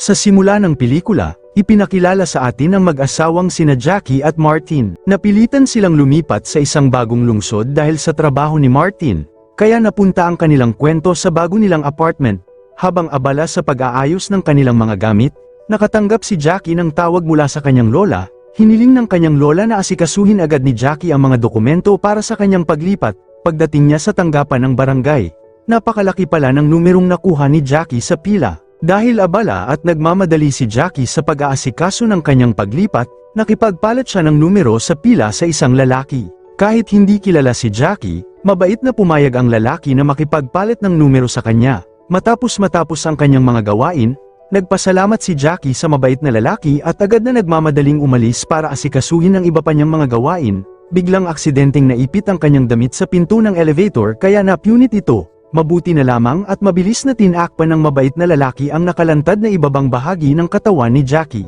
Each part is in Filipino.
Sa simula ng pelikula, ipinakilala sa atin ang mag-asawang sina Jackie at Martin. Napilitan silang lumipat sa isang bagong lungsod dahil sa trabaho ni Martin, kaya napunta ang kanilang kwento sa bago nilang apartment. Habang abala sa pag-aayos ng kanilang mga gamit, nakatanggap si Jackie ng tawag mula sa kanyang lola. Hiniling ng kanyang lola na asikasuhin agad ni Jackie ang mga dokumento para sa kanyang paglipat. Pagdating niya sa tanggapan ng barangay, napakalaki pala ng numerong nakuha ni Jackie sa pila. Dahil abala at nagmamadali si Jackie sa pag-aasikaso ng kanyang paglipat, nakipagpalit siya ng numero sa pila sa isang lalaki. Kahit hindi kilala si Jackie, mabait na pumayag ang lalaki na makipagpalit ng numero sa kanya. Matapos ang kanyang mga gawain, nagpasalamat si Jackie sa mabait na lalaki at agad na nagmamadaling umalis para asikasuhin ang iba pa niyang mga gawain. Biglang aksidenteng naipit ang kanyang damit sa pinto ng elevator kaya napunit ito. Mabuti na lamang at mabilis na tinakpan ng mabait na lalaki ang nakalantad na ibabang bahagi ng katawan ni Jackie.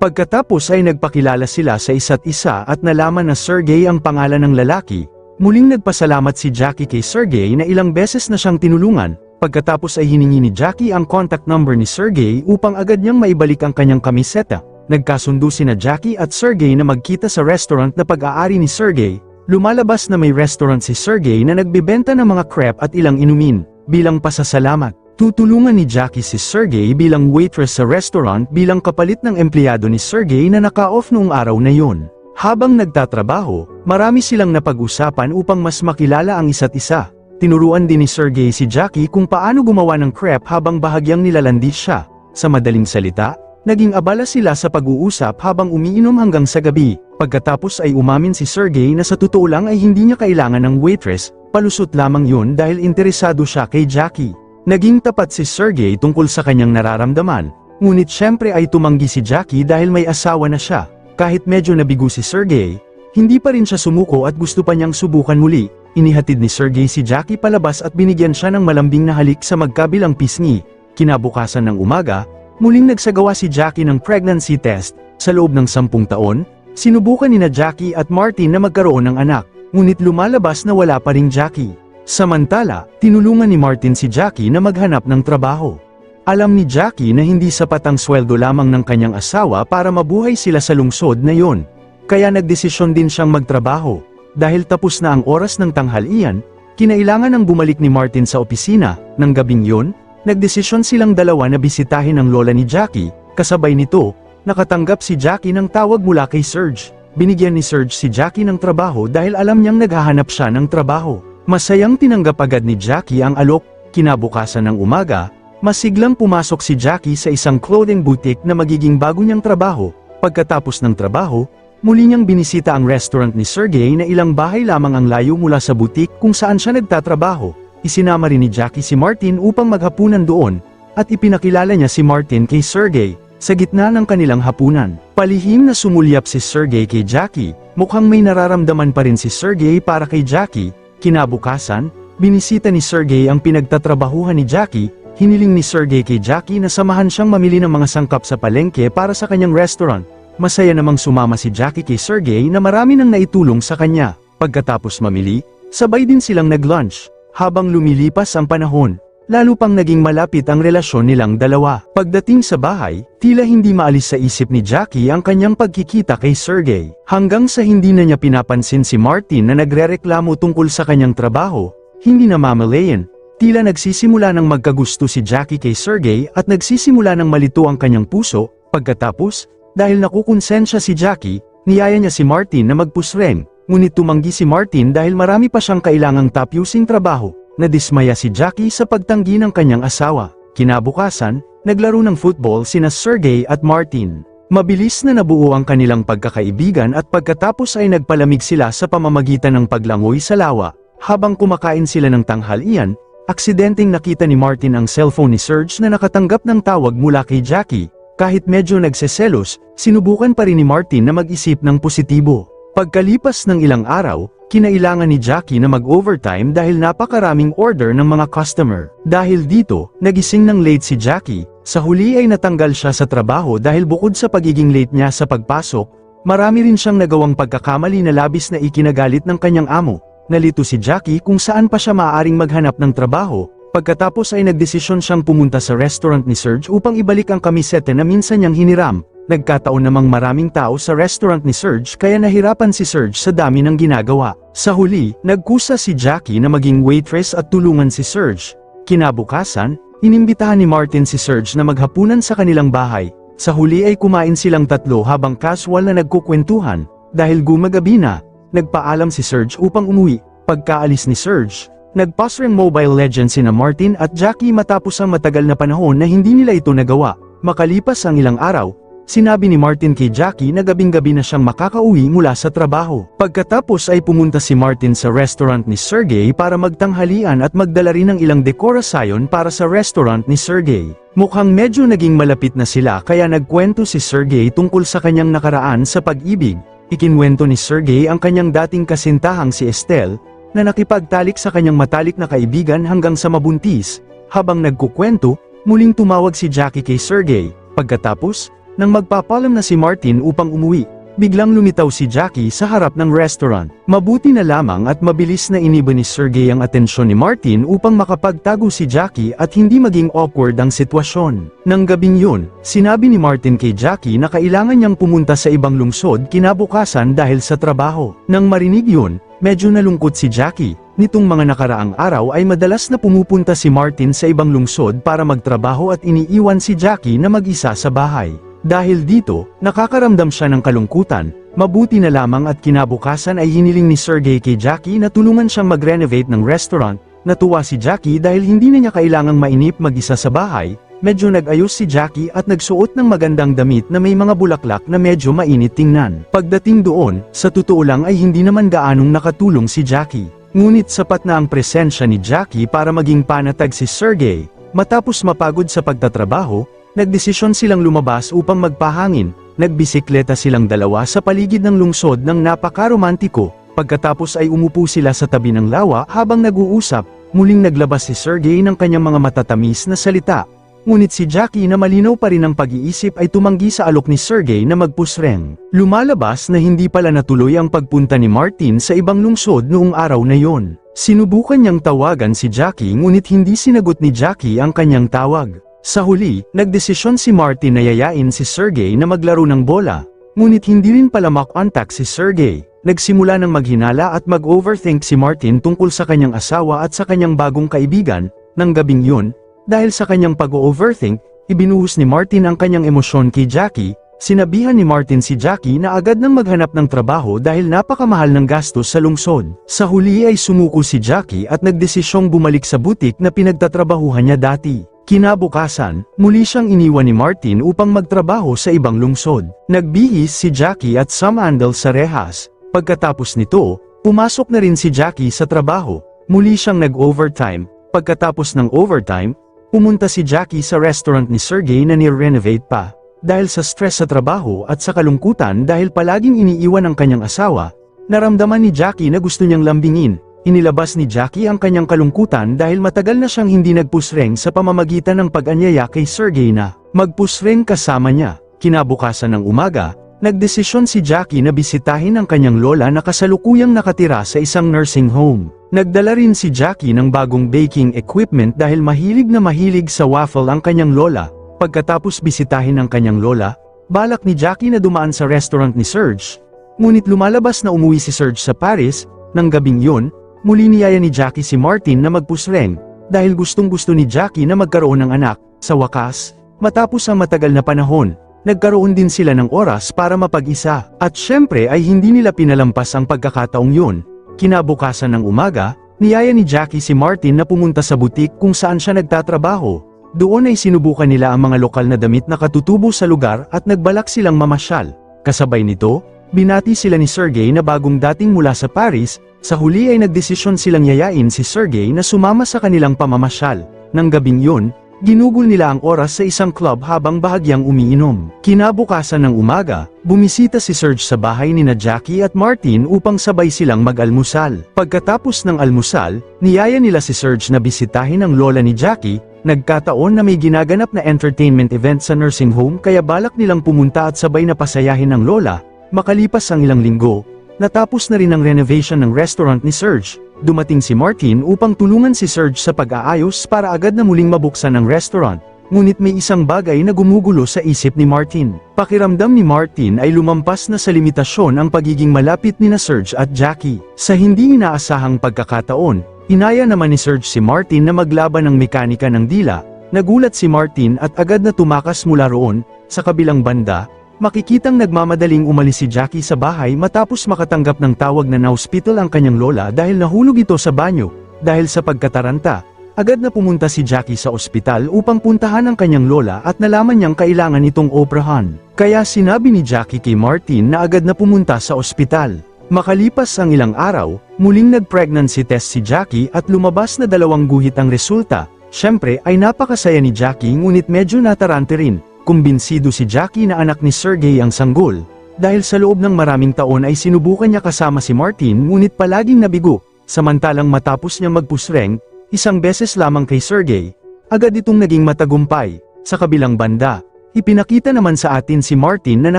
Pagkatapos ay nagpakilala sila sa isa't isa at nalaman na Sergey ang pangalan ng lalaki. Muling nagpasalamat si Jackie kay Sergey na ilang beses na siyang tinulungan. Pagkatapos ay hiningi ni Jackie ang contact number ni Sergey upang agad niyang maibalik ang kanyang kamiseta. Nagkasundo sina Jackie at Sergey na magkita sa restaurant na pag-aari ni Sergey. Lumalabas na may restaurant si Sergey na nagbebenta ng mga crepe at ilang inumin. Bilang pasasalamat, tutulungan ni Jackie si Sergey bilang waitress sa restaurant bilang kapalit ng empleyado ni Sergey na naka-off noong araw na yon. Habang nagtatrabaho, marami silang napag-usapan upang mas makilala ang isa't isa. Tinuruan din ni Sergey si Jackie kung paano gumawa ng crepe habang bahagyang nilalandi siya. Sa madaling salita, naging abala sila sa pag-uusap habang umiinom hanggang sa gabi. Pagkatapos ay umamin si Sergey na sa totoo lang ay hindi niya kailangan ng waitress, palusot lamang yun dahil interesado siya kay Jackie. Naging tapat si Sergey tungkol sa kanyang nararamdaman, ngunit syempre ay tumanggi si Jackie dahil may asawa na siya. Kahit medyo nabigo si Sergey, hindi pa rin siya sumuko at gusto pa niyang subukan muli. Inihatid ni Sergey si Jackie palabas at binigyan siya ng malambing na halik sa magkabilang pisngi. Kinabukasan ng umaga, muling nagsagawa si Jackie ng pregnancy test. Sa loob ng 10 taon, sinubukan nina Jackie at Martin na magkaroon ng anak, ngunit lumalabas na wala pa ring Jackie. Samantala, tinulungan ni Martin si Jackie na maghanap ng trabaho. Alam ni Jackie na hindi sapat ang sweldo lamang ng kanyang asawa para mabuhay sila sa lungsod na yon. Kaya nagdesisyon din siyang magtrabaho. Dahil tapos na ang oras ng tanghalian, kinailangan ng bumalik ni Martin sa opisina. Nang gabing yon, nagdesisyon silang dalawa na bisitahin ang lola ni Jackie. Kasabay nito, nakatanggap si Jackie ng tawag mula kay Serge. Binigyan ni Serge si Jackie ng trabaho dahil alam niyang naghahanap siya ng trabaho. Masayang tinanggap agad ni Jackie ang alok. Kinabukasan ng umaga, masiglang pumasok si Jackie sa isang clothing boutique na magiging bago niyang trabaho. Pagkatapos ng trabaho, muli niyang binisita ang restaurant ni Sergey na ilang bahay lamang ang layo mula sa boutique kung saan siya nagtatrabaho. Isinama rin ni Jackie si Martin upang maghapunan doon, at ipinakilala niya si Martin kay Sergey. Sa gitna ng kanilang hapunan, palihim na sumulyap si Sergey kay Jackie. Mukhang may nararamdaman pa rin si Sergey para kay Jackie. Kinabukasan, binisita ni Sergey ang pinagtatrabahuhan ni Jackie. Hiniling ni Sergey kay Jackie na samahan siyang mamili ng mga sangkap sa palengke para sa kanyang restaurant. Masaya namang sumama si Jackie kay Sergey na marami nang naitulong sa kanya. Pagkatapos mamili, sabay din silang nag-lunch. Habang lumilipas ang panahon, lalo pang naging malapit ang relasyon nilang dalawa. Pagdating sa bahay, tila hindi maalis sa isip ni Jackie ang kanyang pagkikita kay Sergey. Hanggang sa hindi na niya pinapansin si Martin na nagrereklamo tungkol sa kanyang trabaho, hindi na mamalayan. Tila nagsisimula ng magkagusto si Jackie kay Sergey at nagsisimula ng malito ang kanyang puso. Pagkatapos, dahil nakukonsensya si Jackie, niyaya niya si Martin na magpusreng. Ngunit tumanggi si Martin dahil marami pa siyang kailangang tapyusing trabaho. Nadismaya si Jackie sa pagtanggi ng kanyang asawa. Kinabukasan, naglaro ng football sina Sergey at Martin. Mabilis na nabuo ang kanilang pagkakaibigan at pagkatapos ay nagpalamig sila sa pamamagitan ng paglangoy sa lawa. Habang kumakain sila ng tanghalian, aksidenteng nakita ni Martin ang cellphone ni Serge na nakatanggap ng tawag mula kay Jackie. Kahit medyo nagseselos, sinubukan pa rin ni Martin na mag-isip ng positibo. Pagkalipas ng ilang araw, kinailangan ni Jackie na mag-overtime dahil napakaraming order ng mga customer. Dahil dito, nagising ng late si Jackie. Sa huli ay natanggal siya sa trabaho dahil bukod sa pagiging late niya sa pagpasok, marami rin siyang nagawang pagkakamali na labis na ikinagalit ng kanyang amo. Nalito si Jackie kung saan pa siya maaaring maghanap ng trabaho, Pagkatapos ay nagdesisyon siyang pumunta sa restaurant ni Serge upang ibalik ang kamisete na minsan niyang hiniram. Nagkataon namang maraming tao sa restaurant ni Serge kaya nahirapan si Serge sa dami ng ginagawa. Sa huli, nagkusa si Jackie na maging waitress at tulungan si Serge. Kinabukasan, inimbitahan ni Martin si Serge na maghapunan sa kanilang bahay. Sa huli ay kumain silang tatlo habang casual na nagkukwentuhan. Dahil gumagabi na, nagpaalam si Serge upang umuwi. Pagkaalis ni Serge, nagpause ng Mobile Legends sina Martin at Jackie matapos ang matagal na panahon na hindi nila ito nagawa. Makalipas ang ilang araw, sinabi ni Martin kay Jackie na gabing-gabi na siyang makakauwi mula sa trabaho. Pagkatapos ay pumunta si Martin sa restaurant ni Sergey para magtanghalian at magdala rin ng ilang dekorasyon para sa restaurant ni Sergey. Mukhang medyo naging malapit na sila kaya nagkwento si Sergey tungkol sa kanyang nakaraan sa pag-ibig. Ikinwento ni Sergey ang kanyang dating kasintahang si Estelle, na nakipagtalik sa kanyang matalik na kaibigan hanggang sa mabuntis. Habang nagkukwento, muling tumawag si Jackie kay Sergey. Pagkatapos, nang magpapalam na si Martin upang umuwi, biglang lumitaw si Jackie sa harap ng restaurant. Mabuti na lamang at mabilis na iniba ni Sergey ang atensyon ni Martin upang makapagtago si Jackie at hindi maging awkward ang sitwasyon. Nang gabing yun, sinabi ni Martin kay Jackie na kailangan niyang pumunta sa ibang lungsod kinabukasan dahil sa trabaho. Nang marinig yun, medyo nalungkot si Jackie. Nitong mga nakaraang araw ay madalas na pumupunta si Martin sa ibang lungsod para magtrabaho at iniiwan si Jackie na mag-isa sa bahay. Dahil dito, nakakaramdam siya ng kalungkutan. Mabuti na lamang at kinabukasan ay hiniling ni Sergey kay Jackie na tulungan siyang mag-renovate ng restaurant. Natuwa si Jackie dahil hindi na niya kailangang mainip mag-isa sa bahay. Medyo nag-ayos si Jackie at nagsuot ng magandang damit na may mga bulaklak na medyo mainit tingnan. Pagdating doon, sa totoo lang ay hindi naman gaanong nakatulong si Jackie. Ngunit sapat na ang presensya ni Jackie para maging panatag si Sergey. Matapos mapagod sa pagtatrabaho, nagdesisyon silang lumabas upang magpahangin. Nagbisikleta silang dalawa sa paligid ng lungsod ng napaka-romantiko. Pagkatapos ay umupo sila sa tabi ng lawa habang nag-uusap. Muling naglabas si Sergey ng kanyang mga matatamis na salita. Ngunit si Jackie na malinaw pa rin ang pag-iisip ay tumanggi sa alok ni Sergey na magpusreng. Lumalabas na hindi pala natuloy ang pagpunta ni Martin sa ibang lungsod noong araw na yon. Sinubukan niyang tawagan si Jackie ngunit hindi sinagot ni Jackie ang kanyang tawag. Sa huli, nagdesisyon si Martin na yayain si Sergey na maglaro ng bola. Ngunit hindi rin pala makontak si Sergey. Nagsimula ng maghinala at mag-overthink si Martin tungkol sa kanyang asawa at sa kanyang bagong kaibigan. Nang gabing yun, dahil sa kanyang pag-overthink, ibinuhos ni Martin ang kanyang emosyon kay Jackie. Sinabihan ni Martin si Jackie na agad nang maghanap ng trabaho dahil napakamahal ng gastos sa lungsod. Sa huli ay sumuko si Jackie at nagdesisyong bumalik sa butik na pinagtatrabahuhan niya dati. Kinabukasan, muli siyang iniwan ni Martin upang magtrabaho sa ibang lungsod. Nagbihis si Jackie at sumandal sa rehas. Pagkatapos nito, pumasok na rin si Jackie sa trabaho. Muli siyang nag-overtime. Pagkatapos ng overtime, pumunta si Jackie sa restaurant ni Sergey na ni-renovate pa. Dahil sa stress sa trabaho at sa kalungkutan dahil palaging iniiwan ang kanyang asawa, naramdaman ni Jackie na gusto niyang lambingin. Inilabas ni Jackie ang kanyang kalungkutan dahil matagal na siyang hindi nagpusreng sa pamamagitan ng pag-anyaya kay Sergey na magpusreng kasama niya. Kinabukasan ng umaga, nagdesisyon si Jackie na bisitahin ang kanyang lola na kasalukuyang nakatira sa isang nursing home. Nagdala rin si Jackie ng bagong baking equipment dahil mahilig na mahilig sa waffle ang kanyang lola. Pagkatapos bisitahin ang kanyang lola, balak ni Jackie na dumaan sa restaurant ni Serge. Ngunit lumalabas na umuwi si Serge sa Paris. Nang gabing yun, muli niyaya ni Jackie si Martin na magpusreng, dahil gustong-gusto ni Jackie na magkaroon ng anak. Sa wakas, matapos ang matagal na panahon, nagkaroon din sila ng oras para mapag-isa. At syempre ay hindi nila pinalampas ang pagkakataong yun. Kinabukasan ng umaga, niyaya ni Jackie si Martin na pumunta sa butik kung saan siya nagtatrabaho. Doon ay sinubukan nila ang mga lokal na damit na katutubo sa lugar at nagbalak silang mamasyal. Kasabay nito, binati sila ni Sergey na bagong dating mula sa Paris. Sa huli ay nagdesisyon silang yayain si Sergey na sumama sa kanilang pamamasyal. Nang gabing yun, ginugol nila ang oras sa isang club habang bahagyang umiinom. Kinabukasan ng umaga, bumisita si Serge sa bahay nina Jackie at Martin upang sabay silang mag-almusal. Pagkatapos ng almusal, niyaya nila si Serge na bisitahin ang lola ni Jackie. Nagkataon na may ginaganap na entertainment event sa nursing home kaya balak nilang pumunta at sabay na pasayahin ang lola. Makalipas ang ilang linggo, Natapos na rin ang renovation ng restaurant ni Serge. Dumating si Martin upang tulungan si Serge sa pag-aayos para agad na muling mabuksan ang restaurant. Ngunit may isang bagay na gumugulo sa isip ni Martin. Pakiramdam ni Martin ay lumampas na sa limitasyon ang pagiging malapit ni Serge at Jackie. Sa hindi inaasahang pagkakataon, inaya naman ni Serge si Martin na maglaban ng mekanika ng dila. Nagulat si Martin at agad na tumakas mula roon. Sa kabilang banda, makikitang nagmamadaling umalis si Jackie sa bahay matapos makatanggap ng tawag na na-hospital ang kanyang lola dahil nahulog ito sa banyo. Dahil sa pagkataranta, agad na pumunta si Jackie sa ospital upang puntahan ang kanyang lola at nalaman niyang kailangan itong operahan. Kaya sinabi ni Jackie kay Martin na agad na pumunta sa ospital. Makalipas ang ilang araw, muling nag-pregnancy test si Jackie at lumabas na 2 guhit ang resulta. Siyempre ay napakasaya ni Jackie ngunit medyo natarante rin. Kumbinsido si Jackie na anak ni Sergey ang sanggol. Dahil sa loob ng maraming taon ay sinubukan niya kasama si Martin ngunit palaging nabigo. Samantalang matapos niya magpusreng, 1 beses lamang kay Sergey, agad itong naging matagumpay. Sa kabilang banda, ipinakita naman sa atin si Martin na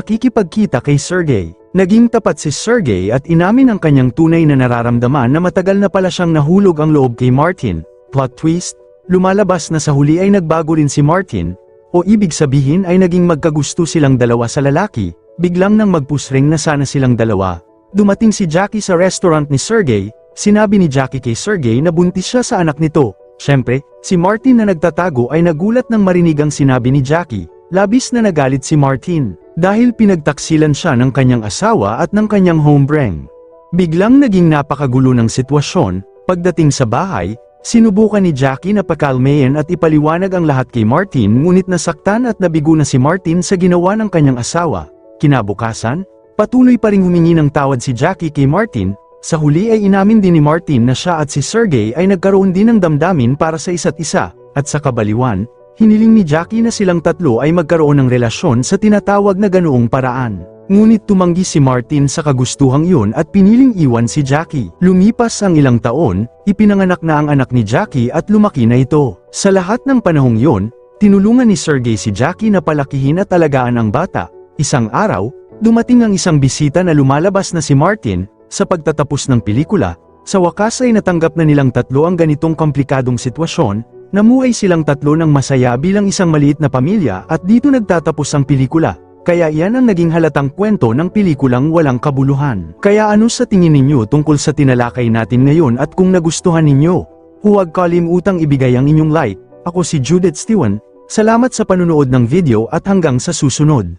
nakikipagkita kay Sergey. Naging tapat si Sergey at inamin ang kanyang tunay na nararamdaman na matagal na pala siyang nahulog ang loob kay Martin. Plot twist, lumalabas na sa huli ay nagbago rin si Martin. O ibig sabihin ay naging magkagusto silang dalawa sa lalaki, biglang nang magpusring na sana silang dalawa. Dumating si Jackie sa restaurant ni Sergey, sinabi ni Jackie kay Sergey na buntis siya sa anak nito. Siyempre, si Martin na nagtatago ay nagulat nang marinig ang sinabi ni Jackie. Labis na nagalit si Martin, dahil pinagtaksilan siya ng kanyang asawa at ng kanyang homebreng. Biglang naging napakagulo ng sitwasyon. Pagdating sa bahay, sinubukan ni Jackie na pakalmayan at ipaliwanag ang lahat kay Martin ngunit nasaktan at nabigo na si Martin sa ginawa ng kanyang asawa. Kinabukasan, patuloy pa ring humingi ng tawad si Jackie kay Martin. Sa huli ay inamin din ni Martin na siya at si Sergey ay nagkaroon din ng damdamin para sa isa't isa, at sa kabaliwan, hiniling ni Jackie na silang tatlo ay magkaroon ng relasyon sa tinatawag na ganoong paraan. Ngunit tumanggi si Martin sa kagustuhang iyon at piniling iwan si Jackie. Lumipas ang ilang taon, ipinanganak na ang anak ni Jackie at lumaki na ito. Sa lahat ng panahong iyon, tinulungan ni Sergey si Jackie na palakihin at alagaan ang bata. Isang araw, dumating ang isang bisita na lumalabas na si Martin. Sa pagtatapos ng pelikula, sa wakas ay natanggap na nilang tatlo ang ganitong komplikadong sitwasyon. Namuhay silang tatlo ng masaya bilang isang maliit na pamilya at dito nagtatapos ang pelikula. Kaya iyan ang naging halatang kwento ng pelikulang walang kabuluhan. Kaya ano sa tingin ninyo tungkol sa tinalakay natin ngayon at kung nagustuhan ninyo? Huwag kalimutang ibigay ang inyong like. Ako si Judith Stewan. Salamat sa panunood ng video at hanggang sa susunod.